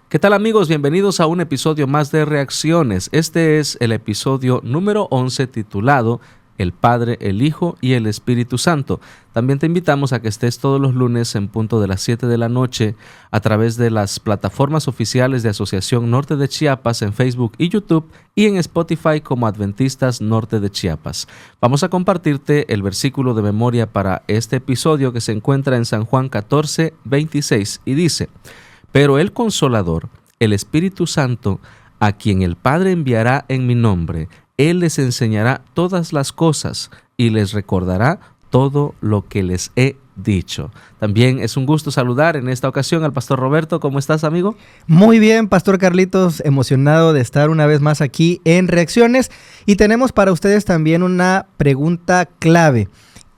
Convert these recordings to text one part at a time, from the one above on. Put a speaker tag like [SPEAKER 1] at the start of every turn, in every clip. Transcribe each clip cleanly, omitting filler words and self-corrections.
[SPEAKER 1] ¿Qué tal amigos? Bienvenidos a un episodio más de Reacciones. Este es el episodio número 11 titulado El Padre, el Hijo y el Espíritu Santo. También te invitamos a que estés todos los lunes en punto de las 7 de la noche a través de las plataformas oficiales de Asociación Norte de Chiapas en Facebook y YouTube y en Spotify como Adventistas Norte de Chiapas. Vamos a compartirte el versículo de memoria para este episodio que se encuentra en San Juan 14, 26 y dice: Pero el Consolador, el Espíritu Santo, a quien el Padre enviará en mi nombre, Él les enseñará todas las cosas y les recordará todo lo que les he dicho. También es un gusto saludar en esta ocasión al Pastor Roberto. ¿Cómo estás, amigo?
[SPEAKER 2] Muy bien, Pastor Carlitos, emocionado de estar una vez más aquí en Reacciones. Y tenemos para ustedes también una pregunta clave.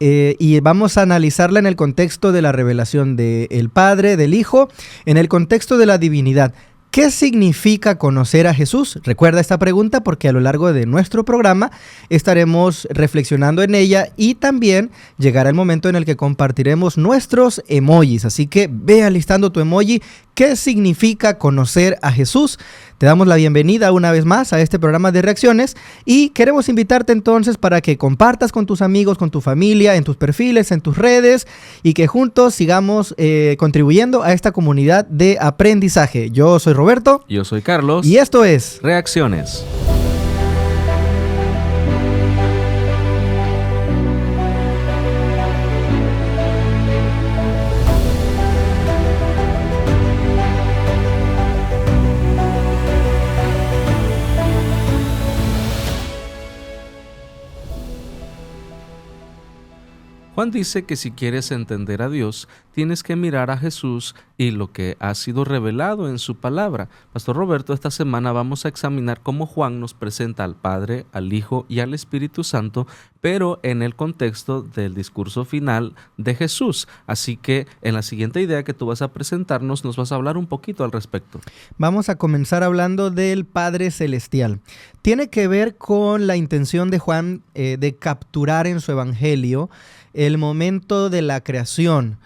[SPEAKER 2] Y vamos a analizarla en el contexto de la revelación del Padre, del Hijo, en el contexto de la divinidad. ¿Qué significa conocer a Jesús? Recuerda esta pregunta porque a lo largo de nuestro programa estaremos reflexionando en ella y también llegará el momento en el que compartiremos nuestros emojis. Así que ve alistando tu emoji. ¿Qué significa conocer a Jesús? Te damos la bienvenida una vez más a este programa de Reacciones y queremos invitarte entonces para que compartas con tus amigos, con tu familia, en tus perfiles, en tus redes y que juntos sigamos contribuyendo a esta comunidad de aprendizaje. Yo soy Roberto.
[SPEAKER 1] Yo soy Carlos.
[SPEAKER 2] Y esto es
[SPEAKER 1] Reacciones. Juan dice que si quieres entender a Dios, tienes que mirar a Jesús y lo que ha sido revelado en su palabra. Pastor Roberto, esta semana vamos a examinar cómo Juan nos presenta al Padre, al Hijo y al Espíritu Santo, pero en el contexto del discurso final de Jesús. Así que en la siguiente idea que tú vas a presentarnos, nos vas a hablar un poquito al respecto.
[SPEAKER 2] Vamos a comenzar hablando del Padre Celestial. Tiene que ver con la intención de Juan de capturar en su evangelio el momento de la creación.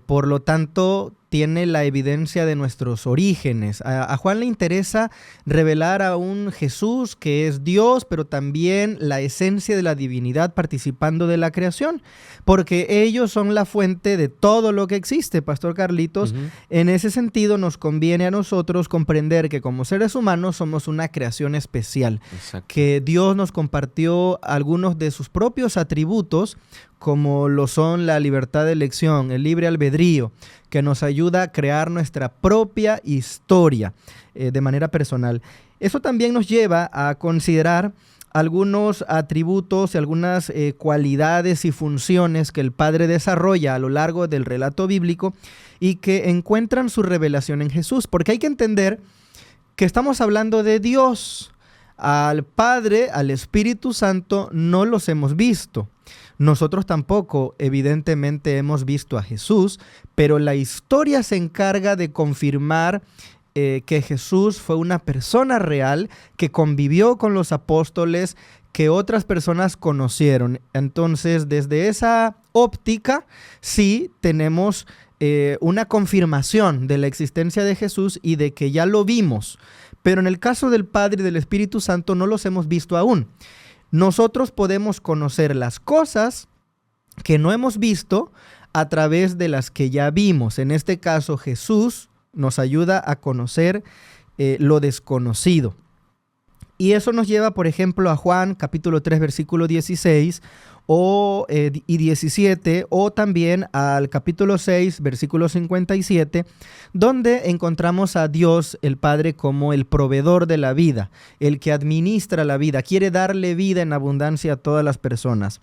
[SPEAKER 2] Por lo tanto, tiene la evidencia de nuestros orígenes. A Juan le interesa revelar a un Jesús que es Dios, pero también la esencia de la divinidad participando de la creación, porque ellos son la fuente de todo lo que existe, Pastor Carlitos. En ese sentido, nos conviene a nosotros comprender que como seres humanos somos una creación especial. Exacto. Que Dios nos compartió algunos de sus propios atributos, como lo son la libertad de elección, el libre albedrío, que nos ayuda a crear nuestra propia historia de manera personal. Eso también nos lleva a considerar algunos atributos y algunas cualidades y funciones que el Padre desarrolla a lo largo del relato bíblico y que encuentran su revelación en Jesús, porque hay que entender que estamos hablando de Dios. Al Padre, al Espíritu Santo, no los hemos visto. Nosotros tampoco, evidentemente, hemos visto a Jesús, pero la historia se encarga de confirmar que Jesús fue una persona real que convivió con los apóstoles, que otras personas conocieron. Entonces, desde esa óptica, sí tenemos una confirmación de la existencia de Jesús y de que ya lo vimos. Pero en el caso del Padre y del Espíritu Santo no los hemos visto aún. Nosotros podemos conocer las cosas que no hemos visto a través de las que ya vimos. En este caso, Jesús nos ayuda a conocer lo desconocido. Y eso nos lleva, por ejemplo, a Juan capítulo 3, versículo 16 y 17, o también al capítulo 6, versículo 57, donde encontramos a Dios, el Padre, como el proveedor de la vida, el que administra la vida, quiere darle vida en abundancia a todas las personas.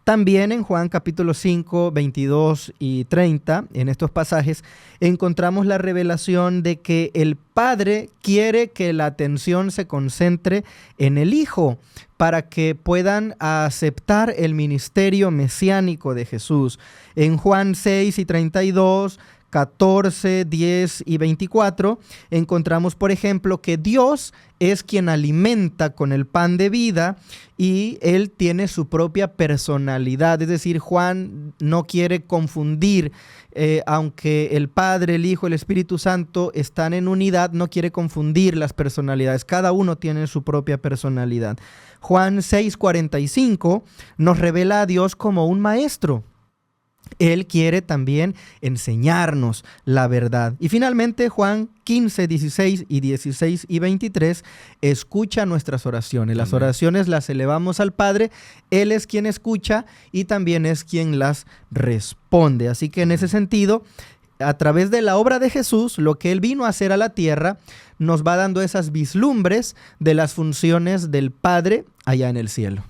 [SPEAKER 2] También en Juan capítulo 5, 22 y 30, en estos pasajes, encontramos la revelación de que el Padre quiere que la atención se concentre en el Hijo para que puedan aceptar el ministerio mesiánico de Jesús. En Juan 6 y 32, 14, 10 y 24, encontramos, por ejemplo, que Dios es quien alimenta con el pan de vida y Él tiene su propia personalidad. Es decir, Juan no quiere confundir, aunque el Padre, el Hijo, el Espíritu Santo están en unidad, no quiere confundir las personalidades. Cada uno tiene su propia personalidad. Juan 6:45 nos revela a Dios como un maestro. Él quiere también enseñarnos la verdad. Y finalmente, Juan 15, 16 y 16 y 23 escucha nuestras oraciones. Las oraciones las elevamos al Padre. Él es quien escucha y también es quien las responde. Así que en ese sentido, a través de la obra de Jesús, lo que Él vino a hacer a la tierra, nos va dando esas vislumbres de las funciones del Padre allá en el cielo.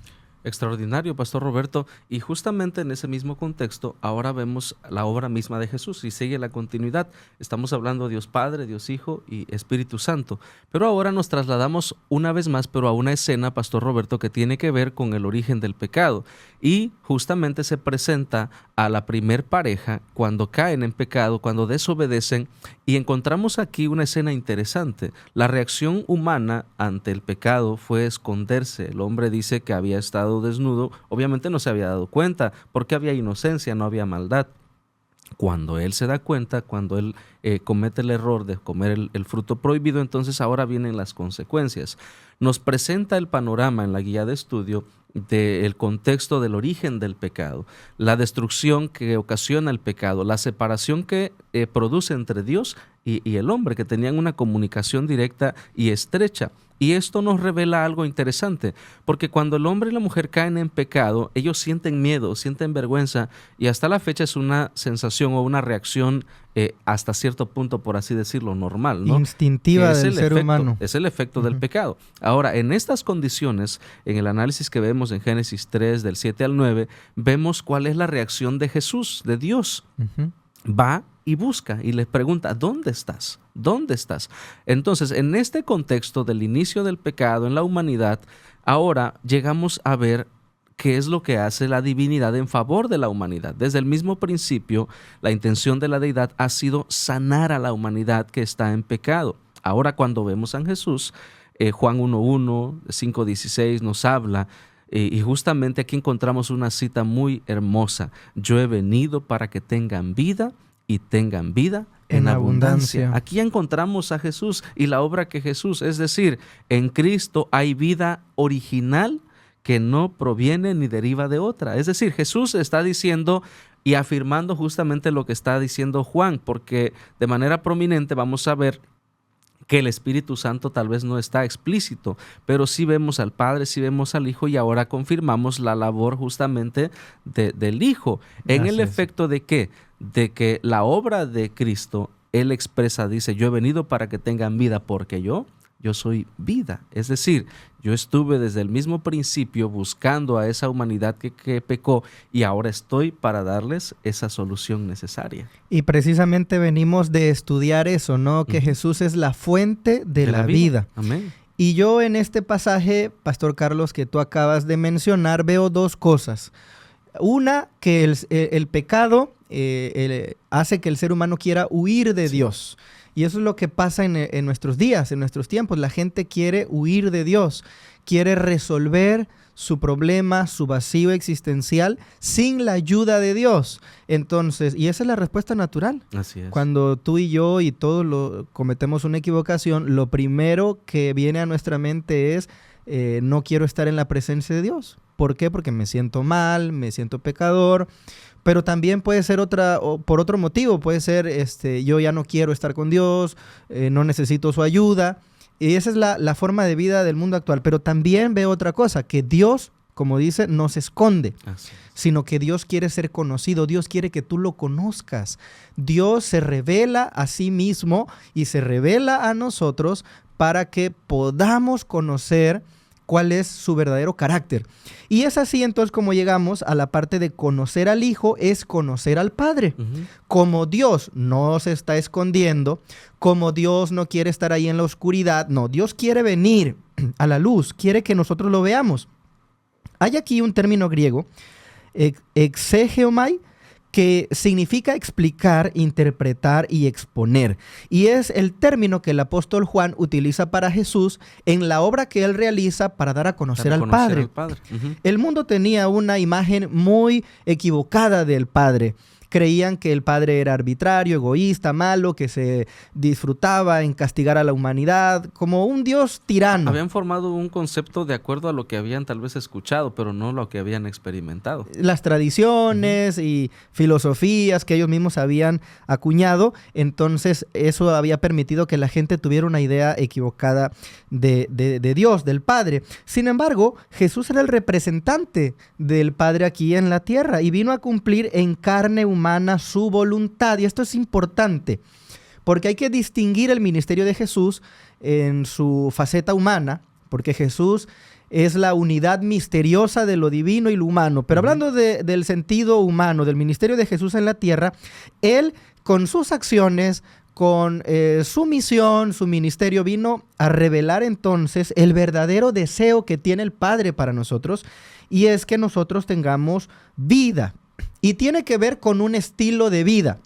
[SPEAKER 1] Extraordinario, Pastor Roberto. Y justamente en ese mismo contexto, ahora vemos la obra misma de Jesús y sigue la continuidad. Estamos hablando de Dios Padre, Dios Hijo y Espíritu Santo. Pero ahora nos trasladamos una vez más, pero a una escena, Pastor Roberto, que tiene que ver con el origen del pecado. Y justamente se presenta a la primer pareja cuando caen en pecado, cuando desobedecen. Y encontramos aquí una escena interesante. La reacción humana ante el pecado fue esconderse. El hombre dice que había estado desnudo, obviamente no se había dado cuenta porque había inocencia, no había maldad. Cuando él se da cuenta, cuando él comete el error de comer el fruto prohibido, entonces ahora vienen las consecuencias. Nos presenta el panorama en la guía de estudio del contexto del origen del pecado, la destrucción que ocasiona el pecado, la separación que produce entre Dios y el hombre, que tenían una comunicación directa y estrecha. Y esto nos revela algo interesante, porque cuando el hombre y la mujer caen en pecado, ellos sienten miedo, sienten vergüenza, y hasta la fecha es una sensación o una reacción hasta cierto punto, por así decirlo, normal, ¿no?
[SPEAKER 2] Instintiva del ser humano.
[SPEAKER 1] Es el efecto del pecado. Ahora, en estas condiciones, en el análisis que vemos en Génesis 3, del 7 al 9, vemos cuál es la reacción de Jesús, de Dios. Va y busca y les pregunta, ¿dónde estás? ¿Dónde estás? Entonces, en este contexto del inicio del pecado en la humanidad, ahora llegamos a ver qué es lo que hace la divinidad en favor de la humanidad. Desde el mismo principio, la intención de la deidad ha sido sanar a la humanidad que está en pecado. Ahora, cuando vemos a Jesús, Juan 1:1, 5:16 nos habla. Y justamente aquí encontramos una cita muy hermosa. Yo he venido para que tengan vida y tengan vida en abundancia. Aquí encontramos a Jesús y la obra que Jesús, es decir, en Cristo hay vida original que no proviene ni deriva de otra. Es decir, Jesús está diciendo y afirmando justamente lo que está diciendo Juan, porque de manera prominente vamos a ver que el Espíritu Santo tal vez no está explícito, pero sí vemos al Padre, sí vemos al Hijo, y ahora confirmamos la labor justamente del Hijo. En el efecto de ¿qué? De que la obra de Cristo, Él expresa, dice, yo he venido para que tengan vida porque yo soy vida. Es decir, yo estuve desde el mismo principio buscando a esa humanidad que pecó y ahora estoy para darles esa solución necesaria.
[SPEAKER 2] Y precisamente venimos de estudiar eso, ¿no? Que Jesús es la fuente de la vida.
[SPEAKER 1] Amén.
[SPEAKER 2] Y yo en este pasaje, Pastor Carlos, que tú acabas de mencionar, veo dos cosas. Una, que el pecado hace que el ser humano quiera huir de Dios. Y eso es lo que pasa en nuestros días, en nuestros tiempos. La gente quiere huir de Dios, quiere resolver su problema, su vacío existencial sin la ayuda de Dios. Entonces, y esa es la respuesta natural.
[SPEAKER 1] Así es.
[SPEAKER 2] Cuando tú y yo y todos cometemos una equivocación, lo primero que viene a nuestra mente es no quiero estar en la presencia de Dios. ¿Por qué? Porque me siento mal, me siento pecador. Pero también puede ser por otro motivo, puede ser yo ya no quiero estar con Dios, no necesito su ayuda. Y esa es la forma de vida del mundo actual. Pero también veo otra cosa, que Dios, como dice, no se esconde, sino que Dios quiere ser conocido. Dios quiere que tú lo conozcas. Dios se revela a sí mismo y se revela a nosotros para que podamos conocer cuál es su verdadero carácter. Y es así entonces como llegamos a la parte de conocer al Hijo, es conocer al Padre. Como Dios no se está escondiendo, como Dios no quiere estar ahí en la oscuridad, no, Dios quiere venir a la luz, quiere que nosotros lo veamos. Hay aquí un término griego, exegeomai, que significa explicar, interpretar y exponer. Y es el término que el apóstol Juan utiliza para Jesús en la obra que él realiza para dar a conocer al Padre.
[SPEAKER 1] Uh-huh.
[SPEAKER 2] El mundo tenía una imagen muy equivocada del Padre. Creían que el Padre era arbitrario, egoísta, malo, que se disfrutaba en castigar a la humanidad, como un Dios tirano.
[SPEAKER 1] Habían formado un concepto de acuerdo a lo que habían tal vez escuchado, pero no lo que habían experimentado.
[SPEAKER 2] Las tradiciones y filosofías que ellos mismos habían acuñado, entonces eso había permitido que la gente tuviera una idea equivocada de Dios, del Padre. Sin embargo, Jesús era el representante del Padre aquí en la tierra y vino a cumplir en carne humana su voluntad. Y esto es importante porque hay que distinguir el ministerio de Jesús en su faceta humana, porque Jesús es la unidad misteriosa de lo divino y lo humano. Pero hablando del sentido humano, del ministerio de Jesús en la tierra, Él con sus acciones, con su misión, su ministerio, vino a revelar entonces el verdadero deseo que tiene el Padre para nosotros, y es que nosotros tengamos vida. Y tiene que ver con un estilo de vida.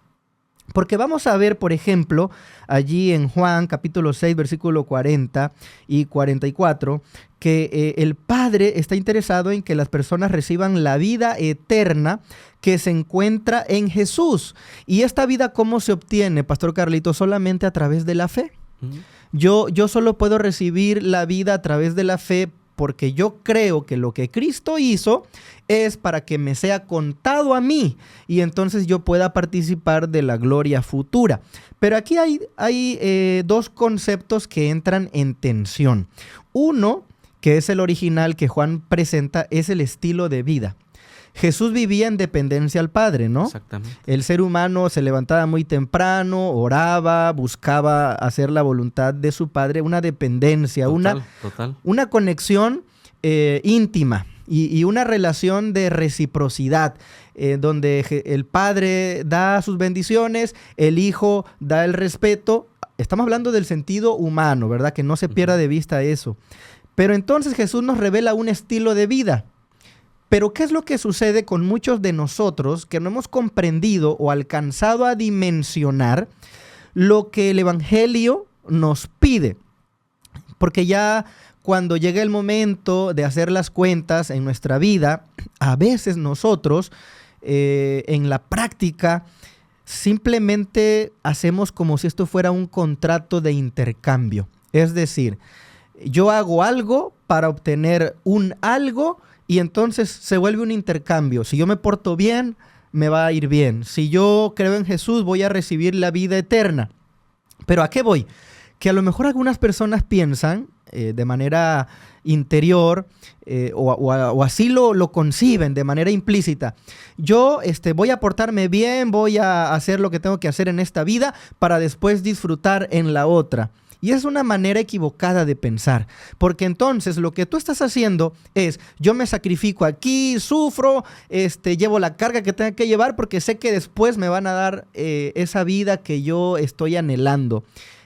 [SPEAKER 2] Porque vamos a ver, por ejemplo, allí en Juan capítulo 6, versículo 40 y 44, que el Padre está interesado en que las personas reciban la vida eterna que se encuentra en Jesús. ¿Y esta vida cómo se obtiene, Pastor Carlito? Solamente a través de la fe. Yo solo puedo recibir la vida a través de la fe porque yo creo que lo que Cristo hizo es para que me sea contado a mí y entonces yo pueda participar de la gloria futura. Pero aquí hay dos conceptos que entran en tensión. Uno, que es el original que Juan presenta, es el estilo de vida. Jesús vivía en dependencia al Padre, ¿no?
[SPEAKER 1] Exactamente.
[SPEAKER 2] El ser humano se levantaba muy temprano, oraba, buscaba hacer la voluntad de su Padre, una dependencia, una conexión íntima y una relación de reciprocidad, donde el Padre da sus bendiciones, el Hijo da el respeto. Estamos hablando del sentido humano, ¿verdad? Que no se pierda de vista eso. Pero entonces Jesús nos revela un estilo de vida. Pero ¿qué es lo que sucede con muchos de nosotros que no hemos comprendido o alcanzado a dimensionar lo que el Evangelio nos pide? Porque ya cuando llega el momento de hacer las cuentas en nuestra vida, a veces nosotros en la práctica simplemente hacemos como si esto fuera un contrato de intercambio. Es decir, yo hago algo para obtener un algo y entonces se vuelve un intercambio. Si yo me porto bien, me va a ir bien. Si yo creo en Jesús, voy a recibir la vida eterna. ¿Pero a qué voy? Que a lo mejor algunas personas piensan de manera interior o así lo conciben de manera implícita. Yo voy a portarme bien, voy a hacer lo que tengo que hacer en esta vida para después disfrutar en la otra. Y es una manera equivocada de pensar, porque entonces lo que tú estás haciendo es, yo me sacrifico aquí, sufro, llevo la carga que tenga que llevar porque sé que después me van a dar esa vida que yo estoy anhelando.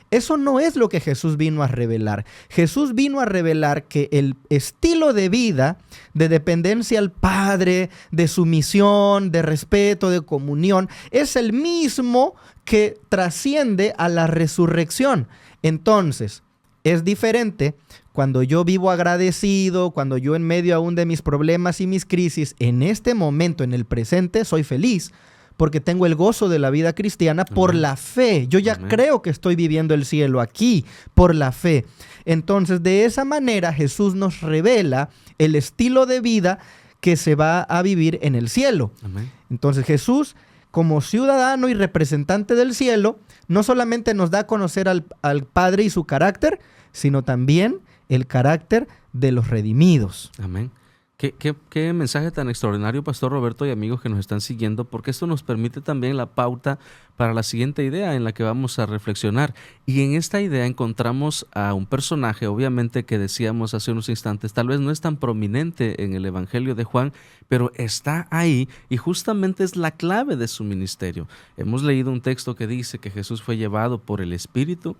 [SPEAKER 2] Eso no es lo que Jesús vino a revelar. Jesús vino a revelar que el estilo de vida, de dependencia al Padre, de sumisión, de respeto, de comunión, es el mismo que trasciende a la resurrección. Entonces, es diferente cuando yo vivo agradecido, cuando yo en medio aún de mis problemas y mis crisis, en este momento, en el presente, soy feliz, porque tengo el gozo de la vida cristiana por la fe. Yo ya creo que estoy viviendo el cielo aquí por la fe. Entonces, de esa manera, Jesús nos revela el estilo de vida que se va a vivir en el cielo. Amén. Entonces, Jesús, como ciudadano y representante del cielo, no solamente nos da a conocer al Padre y su carácter, sino también el carácter de los redimidos.
[SPEAKER 1] Amén. Qué mensaje tan extraordinario, Pastor Roberto y amigos que nos están siguiendo, porque esto nos permite también la pauta para la siguiente idea en la que vamos a reflexionar. Y en esta idea encontramos a un personaje, obviamente, que decíamos hace unos instantes, tal vez no es tan prominente en el Evangelio de Juan, pero está ahí y justamente es la clave de su ministerio. Hemos leído un texto que dice que Jesús fue llevado por el Espíritu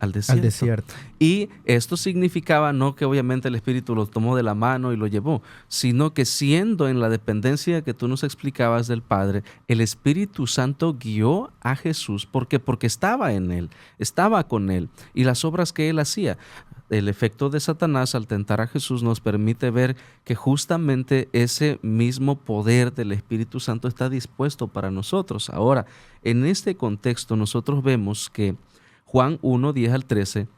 [SPEAKER 1] al desierto. Y esto significaba no que obviamente el Espíritu lo tomó de la mano y lo llevó, sino que siendo en la dependencia que tú nos explicabas del Padre, el Espíritu Santo guió a Jesús porque estaba en él, estaba con él, y las obras que él hacía. El efecto de Satanás al tentar a Jesús nos permite ver que justamente ese mismo poder del Espíritu Santo está dispuesto para nosotros. Ahora, en este contexto nosotros vemos que Juan 1, 10 al 13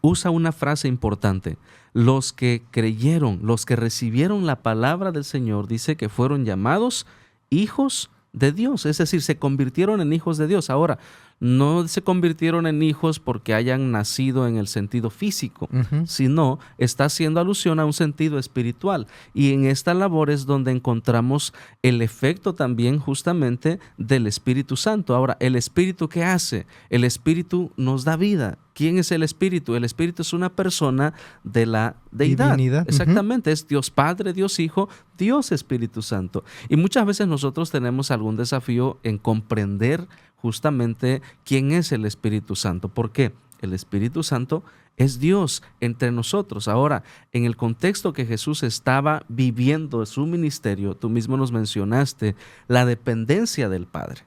[SPEAKER 1] usa una frase importante. Los que creyeron, los que recibieron la palabra del Señor, dice que fueron llamados hijos de Dios, es decir, se convirtieron en hijos de Dios. Ahora, no se convirtieron en hijos porque hayan nacido en el sentido físico, sino está haciendo alusión a un sentido espiritual. Y en esta labor es donde encontramos el efecto también justamente del Espíritu Santo. Ahora, ¿el Espíritu qué hace? El Espíritu nos da vida. ¿Quién es el Espíritu? El Espíritu es una persona de la deidad. Divinidad. Exactamente, es Dios Padre, Dios Hijo, Dios Espíritu Santo. Y muchas veces nosotros tenemos algún desafío en comprender justamente quién es el Espíritu Santo. ¿Por qué? El Espíritu Santo es Dios entre nosotros. Ahora, en el contexto que Jesús estaba viviendo su ministerio, tú mismo nos mencionaste la dependencia del Padre.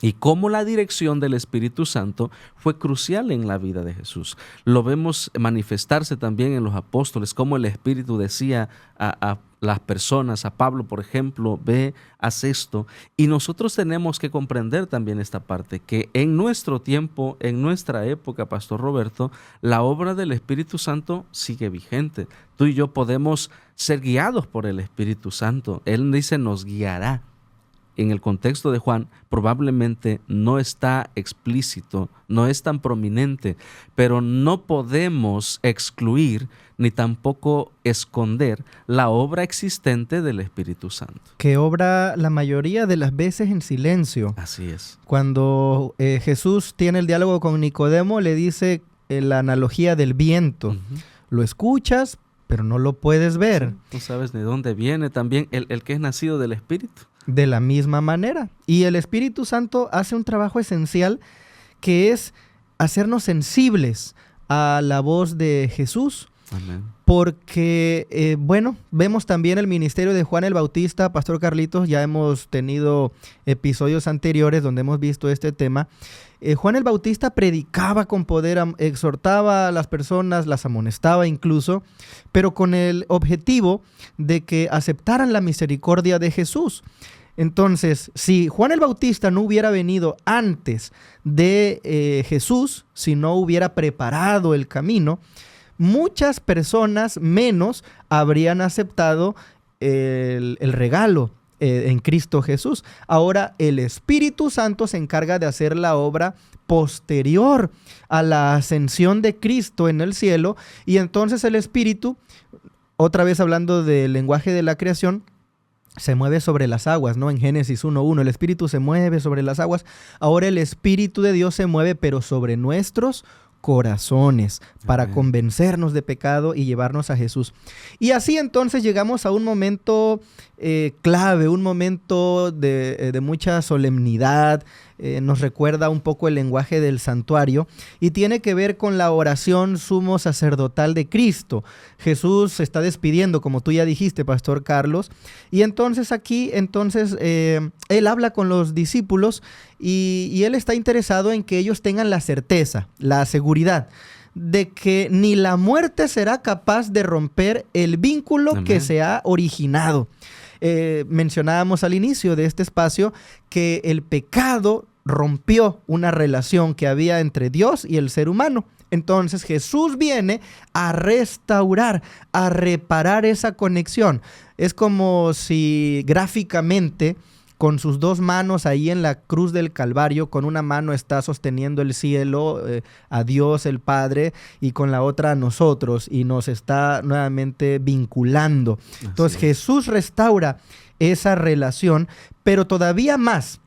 [SPEAKER 1] Y cómo la dirección del Espíritu Santo fue crucial en la vida de Jesús. Lo vemos manifestarse también en los apóstoles, cómo el Espíritu decía a las personas, a Pablo, por ejemplo, ve, haz esto. Y nosotros tenemos que comprender también esta parte, que en nuestro tiempo, en nuestra época, Pastor Roberto, la obra del Espíritu Santo sigue vigente. Tú y yo podemos ser guiados por el Espíritu Santo. Él dice, nos guiará. En el contexto de Juan probablemente no está explícito, no es tan prominente, pero no podemos excluir ni tampoco esconder la obra existente del Espíritu Santo.
[SPEAKER 2] Que obra la mayoría de las veces en silencio.
[SPEAKER 1] Así es.
[SPEAKER 2] Cuando Jesús tiene el diálogo con Nicodemo, le dice la analogía del viento. Lo escuchas, pero no lo puedes ver.
[SPEAKER 1] Sí, no sabes de dónde viene también el que es nacido del Espíritu.
[SPEAKER 2] De la misma manera. Y el Espíritu Santo hace un trabajo esencial que es hacernos sensibles a la voz de Jesús.
[SPEAKER 1] Amén.
[SPEAKER 2] Porque, vemos también el ministerio de Juan el Bautista. Pastor Carlitos, ya hemos tenido episodios anteriores donde hemos visto este tema. Juan el Bautista predicaba con poder, exhortaba a las personas, las amonestaba incluso, pero con el objetivo de que aceptaran la misericordia de Jesús. Entonces, si Juan el Bautista no hubiera venido antes de Jesús, si no hubiera preparado el camino, muchas personas menos habrían aceptado el regalo en Cristo Jesús. Ahora el Espíritu Santo se encarga de hacer la obra posterior a la ascensión de Cristo en el cielo, y entonces el Espíritu, otra vez hablando del lenguaje de la creación, se mueve sobre las aguas, ¿no? En Génesis 1:1, el Espíritu se mueve sobre las aguas. Ahora el Espíritu de Dios se mueve, pero sobre nuestros corazones, para convencernos de pecado y llevarnos a Jesús. Y así entonces llegamos a un momento clave, un momento de mucha solemnidad. Nos recuerda un poco el lenguaje del santuario y tiene que ver con la oración sumo sacerdotal de Cristo. Jesús se está despidiendo, como tú ya dijiste, Pastor Carlos, y entonces aquí, Él habla con los discípulos y Él está interesado en que ellos tengan la certeza, la seguridad de que ni la muerte será capaz de romper el vínculo que se ha originado. Mencionábamos al inicio de este espacio que el pecado rompió una relación que había entre Dios y el ser humano. Entonces Jesús viene a restaurar, a reparar esa conexión. Es como si gráficamente, con sus dos manos ahí en la cruz del Calvario, con una mano está sosteniendo el cielo, a Dios el Padre, y con la otra a nosotros, y nos está nuevamente vinculando. Entonces Jesús restaura esa relación, pero todavía más,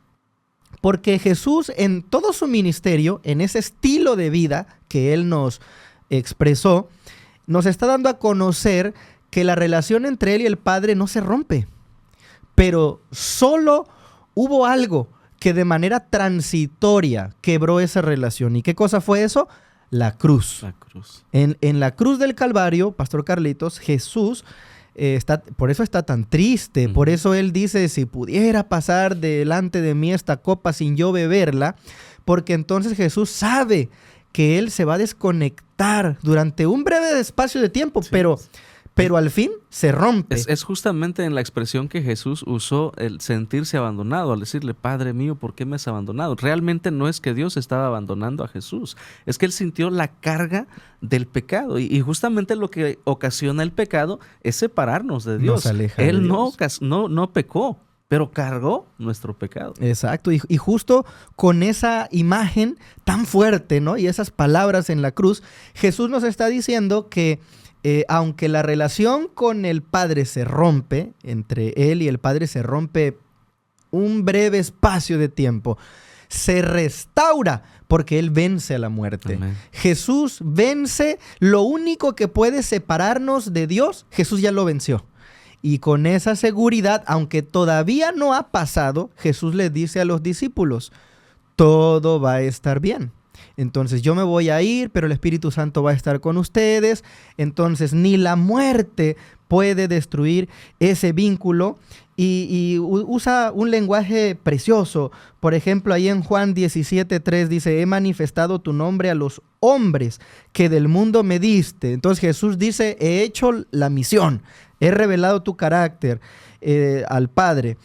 [SPEAKER 2] porque Jesús en todo su ministerio, en ese estilo de vida que Él nos expresó, nos está dando a conocer que la relación entre Él y el Padre no se rompe. Pero solo hubo algo que de manera transitoria quebró esa relación. ¿Y qué cosa fue eso? la cruz.
[SPEAKER 1] La cruz.
[SPEAKER 2] En la cruz del Calvario, Pastor Carlitos, Jesús por eso está tan triste. Por eso él dice, si pudiera pasar delante de mí esta copa sin yo beberla, porque entonces Jesús sabe que él se va a desconectar durante un breve espacio de tiempo,
[SPEAKER 1] Sí.
[SPEAKER 2] pero al fin se rompe.
[SPEAKER 1] Es justamente en la expresión que Jesús usó el sentirse abandonado, al decirle, Padre mío, ¿por qué me has abandonado? Realmente no es que Dios estaba abandonando a Jesús, es que él sintió la carga del pecado y justamente lo que ocasiona el pecado es separarnos de Dios.
[SPEAKER 2] Nos aleja de
[SPEAKER 1] Él
[SPEAKER 2] Dios.
[SPEAKER 1] no pecó, pero cargó nuestro pecado.
[SPEAKER 2] Exacto, y justo con esa imagen tan fuerte, ¿no? Y esas palabras en la cruz, Jesús nos está diciendo que aunque la relación con el Padre se rompe, entre Él y el Padre se rompe un breve espacio de tiempo, se restaura porque Él vence a la muerte.
[SPEAKER 1] Amén.
[SPEAKER 2] Jesús vence lo único que puede separarnos de Dios, Jesús ya lo venció. Y con esa seguridad, aunque todavía no ha pasado, Jesús le dice a los discípulos, todo va a estar bien. Entonces yo me voy a ir, pero el Espíritu Santo va a estar con ustedes. Entonces ni la muerte puede destruir ese vínculo. Y usa un lenguaje precioso. Por ejemplo, ahí en Juan 17:3 dice, he manifestado tu nombre a los hombres que del mundo me diste. Entonces Jesús dice, he hecho la misión, he revelado tu carácter al Padre.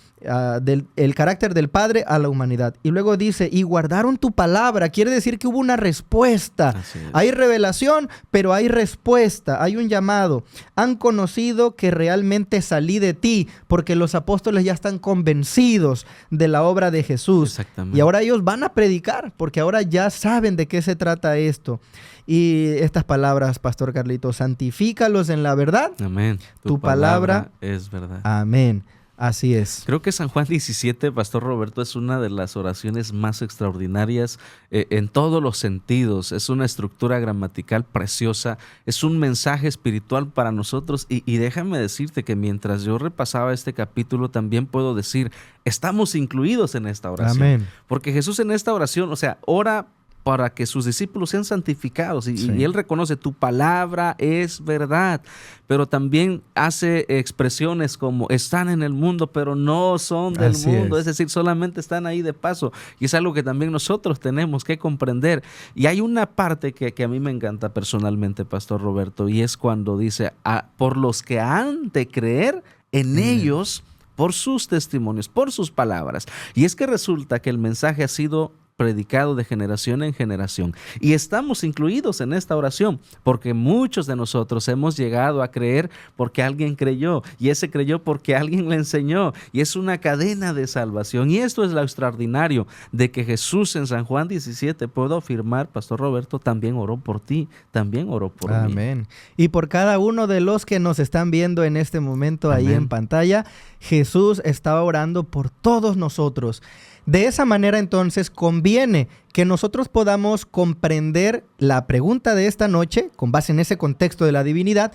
[SPEAKER 2] El carácter del Padre a la humanidad. Y luego dice, y guardaron tu palabra. Quiere decir que hubo una respuesta. Hay revelación, pero hay respuesta, hay un llamado. Han conocido que realmente salí de ti, porque los apóstoles ya están convencidos de la obra de Jesús.
[SPEAKER 1] Exactamente.
[SPEAKER 2] Y ahora ellos van a predicar, porque ahora ya saben de qué se trata esto. Y estas palabras, Pastor Carlitos, santifícalos en la verdad.
[SPEAKER 1] Amén.
[SPEAKER 2] Tu palabra
[SPEAKER 1] es verdad.
[SPEAKER 2] Amén. Así es.
[SPEAKER 1] Creo que San Juan 17, Pastor Roberto, es una de las oraciones más extraordinarias en todos los sentidos. Es una estructura gramatical preciosa, es un mensaje espiritual para nosotros y déjame decirte que mientras yo repasaba este capítulo también puedo decir, estamos incluidos en esta oración.
[SPEAKER 2] Amén.
[SPEAKER 1] Porque Jesús en esta oración, ora para que sus discípulos sean santificados y él reconoce, tu palabra es verdad, pero también hace expresiones como están en el mundo, pero no son del mundo, es decir, solamente están ahí de paso, y es algo que también nosotros tenemos que comprender. Y hay una parte que a mí me encanta personalmente, Pastor Roberto, y es cuando dice, por los que han de creer en ellos, por sus testimonios, por sus palabras. Y es que resulta que el mensaje ha sido predicado de generación en generación. Y estamos incluidos en esta oración porque muchos de nosotros hemos llegado a creer porque alguien creyó y ese creyó porque alguien le enseñó y es una cadena de salvación. Y esto es lo extraordinario de que Jesús en San Juan 17, puedo afirmar, Pastor Roberto, también oró por ti, también oró por mí.
[SPEAKER 2] Amén. Y por cada uno de los que nos están viendo en este momento ahí en pantalla, Jesús estaba orando por todos nosotros. De esa manera, entonces, conviene que nosotros podamos comprender la pregunta de esta noche, con base en ese contexto de la divinidad,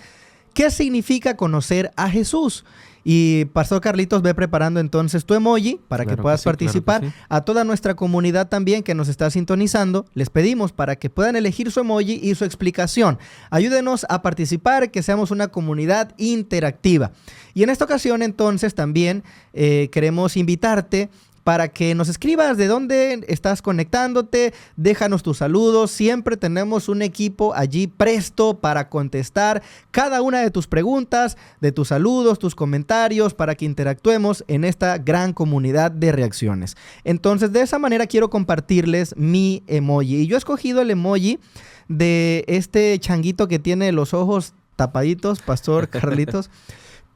[SPEAKER 2] ¿qué significa conocer a Jesús? Y Pastor Carlitos, ve preparando entonces tu emoji para que puedas participar.
[SPEAKER 1] Claro que sí.
[SPEAKER 2] A toda nuestra comunidad también que nos está sintonizando, les pedimos para que puedan elegir su emoji y su explicación. Ayúdenos a participar, que seamos una comunidad interactiva. Y en esta ocasión, entonces, también queremos invitarte para que nos escribas de dónde estás conectándote, déjanos tus saludos. Siempre tenemos un equipo allí presto para contestar cada una de tus preguntas, de tus saludos, tus comentarios, para que interactuemos en esta gran comunidad de reacciones. Entonces, de esa manera quiero compartirles mi emoji. Y yo he escogido el emoji de este changuito que tiene los ojos tapaditos, Pastor Carlitos,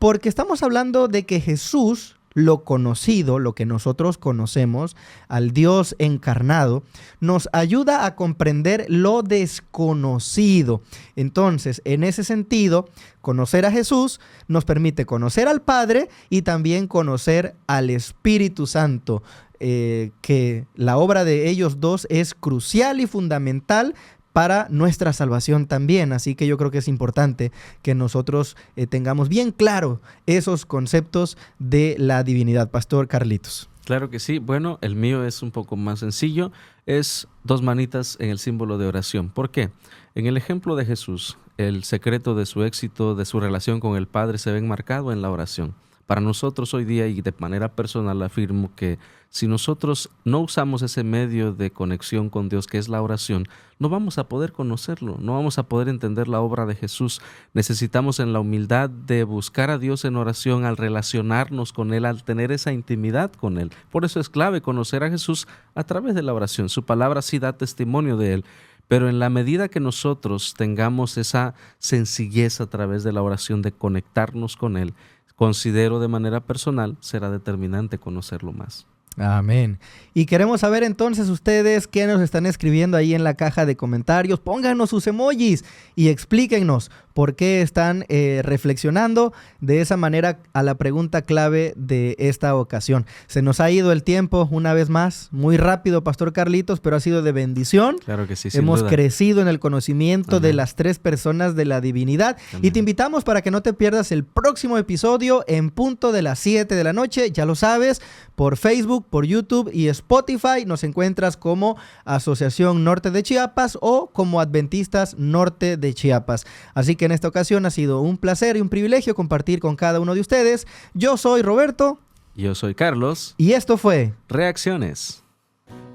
[SPEAKER 2] porque estamos hablando de que Jesús, lo conocido, lo que nosotros conocemos, al Dios encarnado, nos ayuda a comprender lo desconocido. Entonces, en ese sentido, conocer a Jesús nos permite conocer al Padre y también conocer al Espíritu Santo, que la obra de ellos dos es crucial y fundamental para nuestra salvación también. Así que yo creo que es importante que nosotros tengamos bien claro esos conceptos de la divinidad. Pastor Carlitos.
[SPEAKER 1] Claro que sí. Bueno, el mío es un poco más sencillo. Es 2 manitas en el símbolo de oración. ¿Por qué? En el ejemplo de Jesús, el secreto de su éxito, de su relación con el Padre, se ve enmarcado en la oración. Para nosotros hoy día, y de manera personal afirmo que si nosotros no usamos ese medio de conexión con Dios, que es la oración, no vamos a poder conocerlo, no vamos a poder entender la obra de Jesús. Necesitamos en la humildad de buscar a Dios en oración, al relacionarnos con Él, al tener esa intimidad con Él. Por eso es clave conocer a Jesús a través de la oración. Su palabra sí da testimonio de Él. Pero en la medida que nosotros tengamos esa sencillez a través de la oración de conectarnos con Él, considero de manera personal, será determinante conocerlo más.
[SPEAKER 2] Amén. Y queremos saber entonces ustedes qué nos están escribiendo ahí en la caja de comentarios. Pónganos sus emojis y explíquennos por qué están reflexionando de esa manera a la pregunta clave de esta ocasión. Se nos ha ido el tiempo una vez más, muy rápido, Pastor Carlitos, pero ha sido de bendición.
[SPEAKER 1] Claro que sí, sin
[SPEAKER 2] Hemos
[SPEAKER 1] duda.
[SPEAKER 2] crecido en el conocimiento
[SPEAKER 1] Amén.
[SPEAKER 2] de las 3 personas de la divinidad.
[SPEAKER 1] Amén.
[SPEAKER 2] Y te invitamos para que no te pierdas el próximo episodio en punto de las 7 de la noche. Ya lo sabes, por Facebook, por YouTube y Spotify nos encuentras como Asociación Norte de Chiapas o como Adventistas Norte de Chiapas. Así que en esta ocasión ha sido un placer y un privilegio compartir con cada uno de ustedes. Yo soy Roberto.
[SPEAKER 1] Yo soy Carlos.
[SPEAKER 2] Y esto fue
[SPEAKER 1] Reacciones.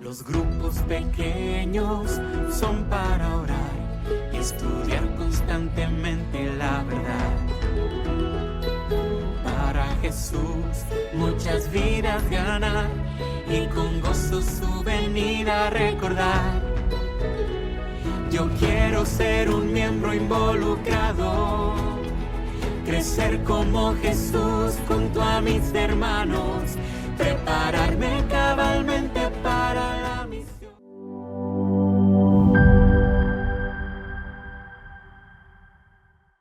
[SPEAKER 3] Los grupos pequeños son para orar y estudiar constantemente la verdad. Para Jesús muchas vidas ganar y con gozo su venida recordar. Yo quiero ser un miembro involucrado, crecer como Jesús junto a mis hermanos